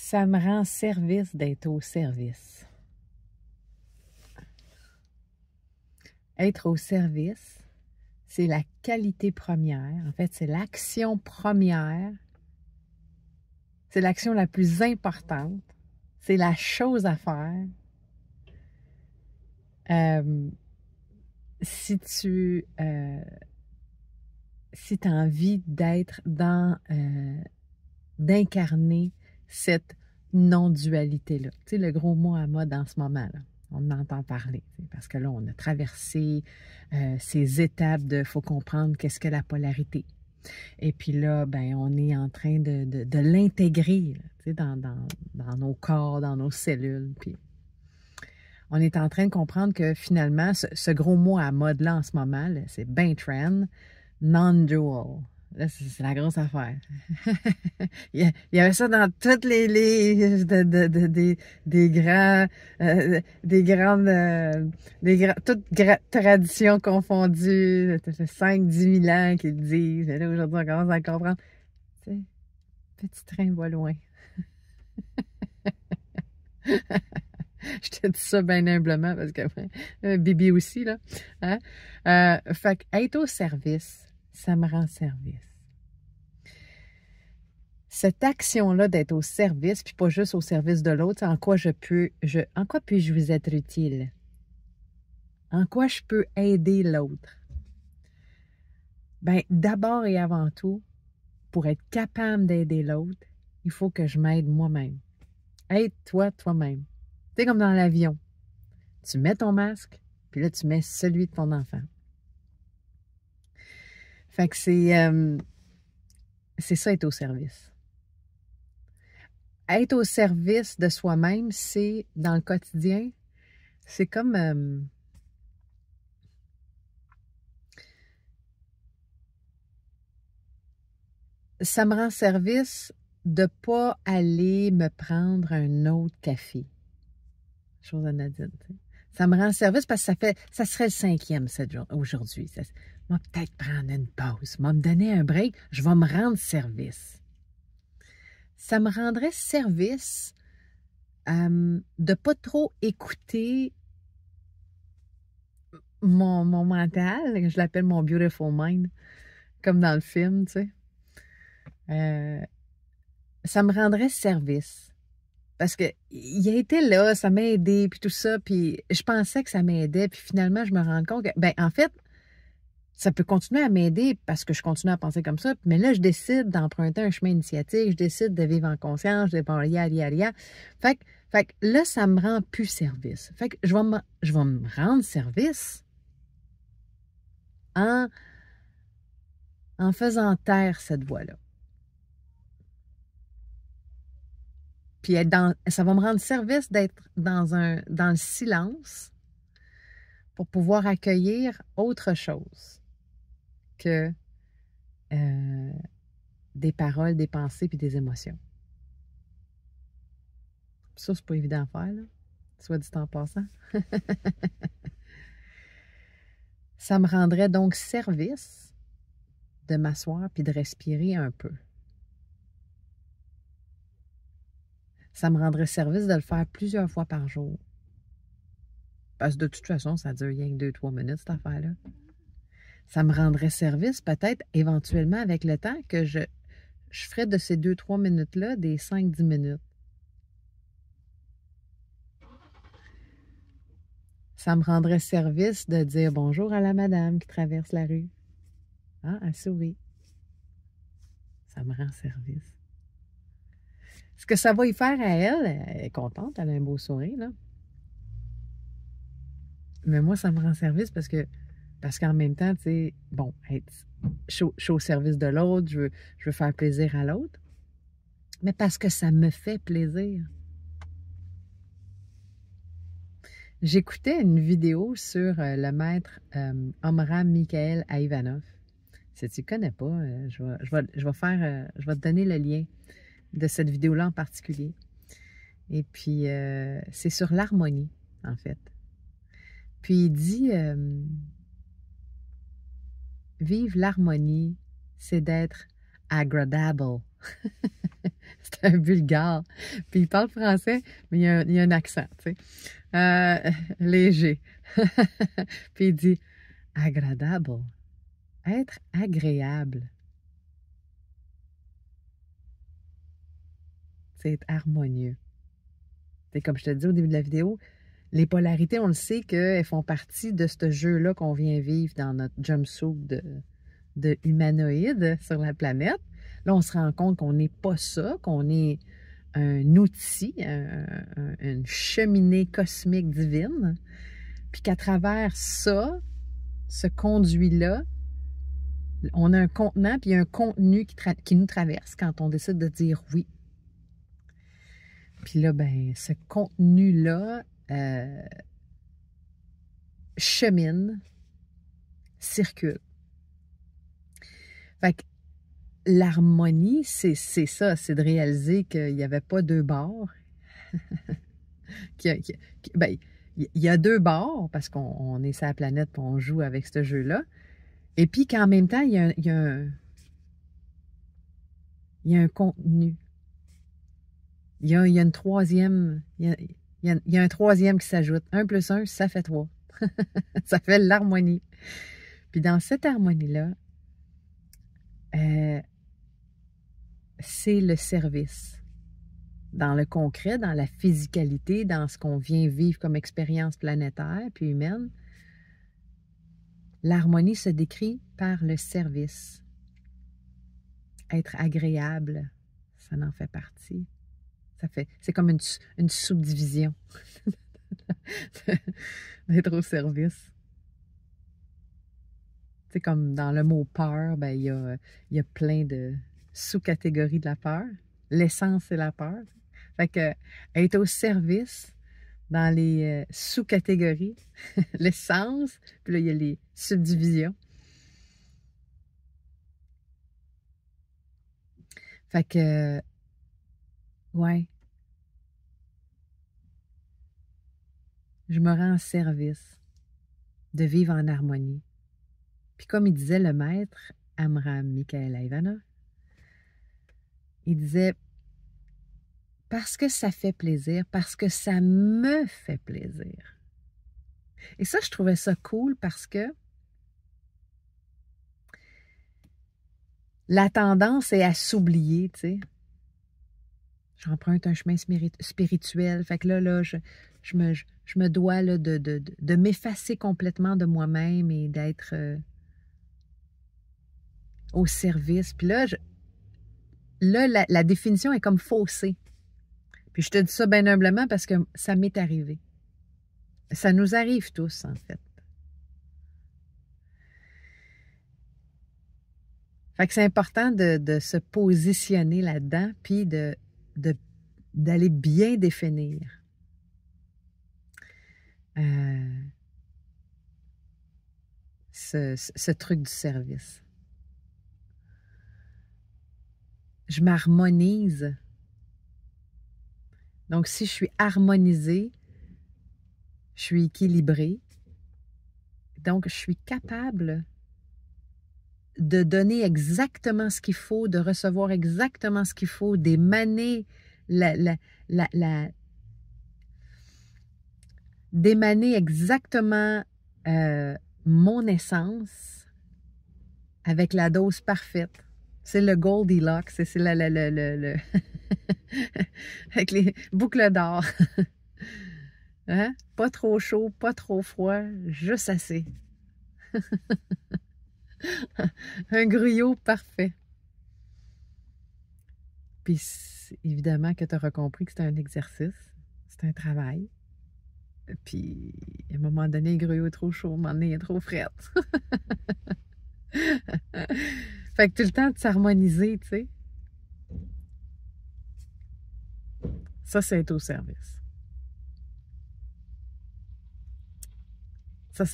Ça me rend service d'être au service. Être au service, c'est la qualité première. En fait, c'est l'action première. C'est l'action la plus importante. C'est la chose à faire. Si tu as envie d'être d'incarner cette non-dualité-là. Tu sais, le gros mot à mode en ce moment, là. On en entend parler, parce que là, on a traversé ces étapes de « faut comprendre qu'est-ce que la polarité ». Et puis là, ben, on est en train de l'intégrer dans nos corps, dans nos cellules. Puis on est en train de comprendre que finalement, ce gros mot à mode-là en ce moment, c'est bien trend, non-dual. Là, c'est la grosse affaire. Il y avait ça dans toutes toutes traditions confondues. Ça fait 5-10 000 ans qu'ils le disent. Mais là, aujourd'hui, on commence à le comprendre. Tu sais, petit train va loin. Je te dis ça bien humblement parce que Bibi aussi, là. Hein? Fait qu'être au service, ça me rend service. Cette action-là d'être au service, puis pas juste au service de l'autre, en quoi puis-je vous être utile? En quoi je peux aider l'autre? Bien, d'abord et avant tout, pour être capable d'aider l'autre, il faut que je m'aide moi-même. Aide-toi toi-même. Tu sais, comme dans l'avion. Tu mets ton masque, puis là, tu mets celui de ton enfant. Fait que c'est ça, être au service. Être au service de soi-même, c'est, dans le quotidien, c'est comme... ça me rend service de ne pas aller me prendre un autre café. Chose anodine, tu sais. Ça me rend service parce que ça serait le 5e aujourd'hui. Moi, peut-être prendre une pause, me donner un break, je vais me rendre service. Ça me rendrait service de ne pas trop écouter mon mental, je l'appelle mon beautiful mind, comme dans le film, tu sais. Ça me rendrait service. Parce que il a été là, ça m'a aidé, puis tout ça, puis je pensais que ça m'aidait, puis finalement, je me rends compte que, ben en fait, ça peut continuer à m'aider parce que je continue à penser comme ça, mais là, je décide d'emprunter un chemin initiatique, je décide de vivre en conscience, je dépense ria. Fait que là, ça me rend plus service. Fait que je vais me rendre service en faisant taire cette voix-là. Puis ça va me rendre service d'être dans le silence pour pouvoir accueillir autre chose que des paroles, des pensées puis des émotions. Ça, c'est pas évident à faire, là, soit dit en passant. Ça me rendrait donc service de m'asseoir puis de respirer un peu. Ça me rendrait service de le faire plusieurs fois par jour. Parce que de toute façon, ça dure rien que 2-3 minutes, cette affaire-là. Ça me rendrait service, peut-être, éventuellement, avec le temps, que je ferais de ces 2-3 minutes-là des 5-10 minutes. Ça me rendrait service de dire bonjour à la madame qui traverse la rue. Ah, elle sourit. Ça me rend service. Ce que ça va y faire à elle est contente, elle a un beau sourire, là. Mais moi, ça me rend service parce qu'en même temps, tu sais, bon, je suis au service de l'autre, je veux faire plaisir à l'autre, mais parce que ça me fait plaisir. J'écoutais une vidéo sur le maître Omram Mikhaël Aïvanov. Si tu ne connais pas, je vais te donner le lien de cette vidéo-là en particulier. Et puis, c'est sur l'harmonie, en fait. Puis il dit, vivre l'harmonie, c'est d'être agradable. C'est un bulgare. Puis il parle français, mais il y a un accent, tu sais. Léger. Puis il dit agradable. Être agréable. C'est être harmonieux. C'est comme je te dis au début de la vidéo, les polarités, on le sait qu'elles font partie de ce jeu-là qu'on vient vivre dans notre jumpsuit de humanoïde sur la planète. Là, on se rend compte qu'on n'est pas ça, qu'on est un outil, une cheminée cosmique divine, puis qu'à travers ça, ce conduit-là, on a un contenant puis un contenu qui nous traverse quand on décide de dire oui. Puis là, ben, ce contenu-là chemine, circule. Fait que l'harmonie, c'est ça, c'est de réaliser qu'il n'y avait pas deux bords. Ben, il y a deux bords parce qu'on est sur la planète et on joue avec ce jeu-là. Et puis qu'en même temps, il y a un contenu. Il y a une troisième, il y a un troisième qui s'ajoute. 1 + 1, ça fait 3. Ça fait l'harmonie. Puis dans cette harmonie-là, c'est le service. Dans le concret, dans la physicalité, dans ce qu'on vient vivre comme expérience planétaire puis humaine, l'harmonie se décrit par le service. Être agréable, ça en fait partie. C'est comme une subdivision d'être au service. C'est comme dans le mot peur, ben, il y a plein de sous-catégories de la peur. L'essence, c'est la peur. Fait que être au service dans les sous-catégories, l'essence, puis là, il y a les subdivisions. Fait que, ouais, je me rends service de vivre en harmonie. Puis comme il disait le maître, Amram Mikhaël Ivana, il disait, parce que ça fait plaisir, parce que ça me fait plaisir. Et ça, je trouvais ça cool parce que la tendance est à s'oublier, tu sais. J'emprunte un chemin spirituel. Fait que là je me dois là, de m'effacer complètement de moi-même et d'être au service. Puis là, la définition est comme faussée. Puis je te dis ça bien humblement parce que ça m'est arrivé. Ça nous arrive tous, en fait. Fait que c'est important de se positionner là-dedans, puis d'aller bien définir ce truc du service. Je m'harmonise. Donc, si je suis harmonisée, je suis équilibrée. Donc, je suis capable de donner exactement ce qu'il faut, de recevoir exactement ce qu'il faut, d'émaner d'émaner exactement mon essence avec la dose parfaite. C'est le Goldilocks, c'est avec les boucles d'or. Hein? Pas trop chaud, pas trop froid, juste assez. Un gruyot parfait. Puis évidemment que tu auras compris que c'est un exercice, c'est un travail. Puis à un moment donné, le gruyot est trop chaud, à un moment donné, il est trop frais. Fait que tout le temps de s'harmoniser, tu sais. Ça, c'est être au service. Ça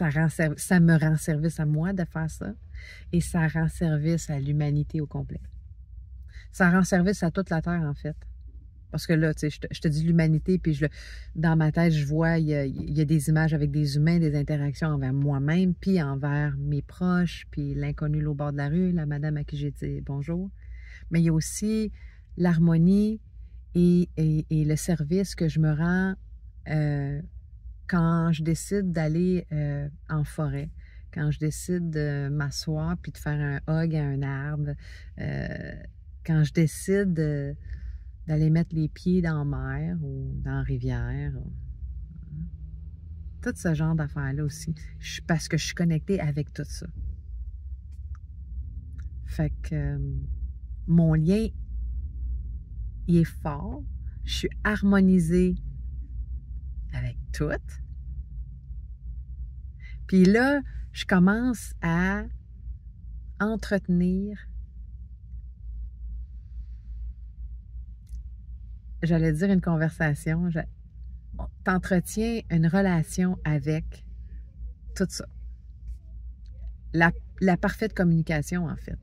me rend service à moi de faire ça. Et ça rend service à l'humanité au complet. Ça rend service à toute la Terre, en fait. Parce que là, tu sais, je te dis l'humanité, puis dans ma tête, je vois, il y a des images avec des humains, des interactions envers moi-même, puis envers mes proches, puis l'inconnu au bord de la rue, la madame à qui j'ai dit bonjour. Mais il y a aussi l'harmonie et le service que je me rends quand je décide d'aller en forêt, quand je décide de m'asseoir puis de faire un hug à un arbre, quand je décide d'aller mettre les pieds dans la mer ou dans la rivière, tout ce genre d'affaires-là aussi, parce que je suis connectée avec tout ça. Fait que mon lien, il est fort, je suis harmonisée avec tout. Puis là, je commence à entretenir, j'allais dire une conversation, t'entretiens une relation avec tout ça. La parfaite communication, en fait,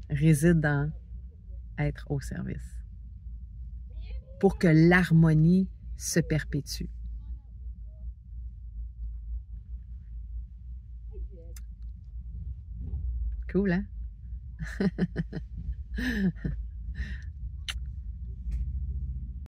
réside dans être au service pour que l'harmonie se perpétue. Cool, hein?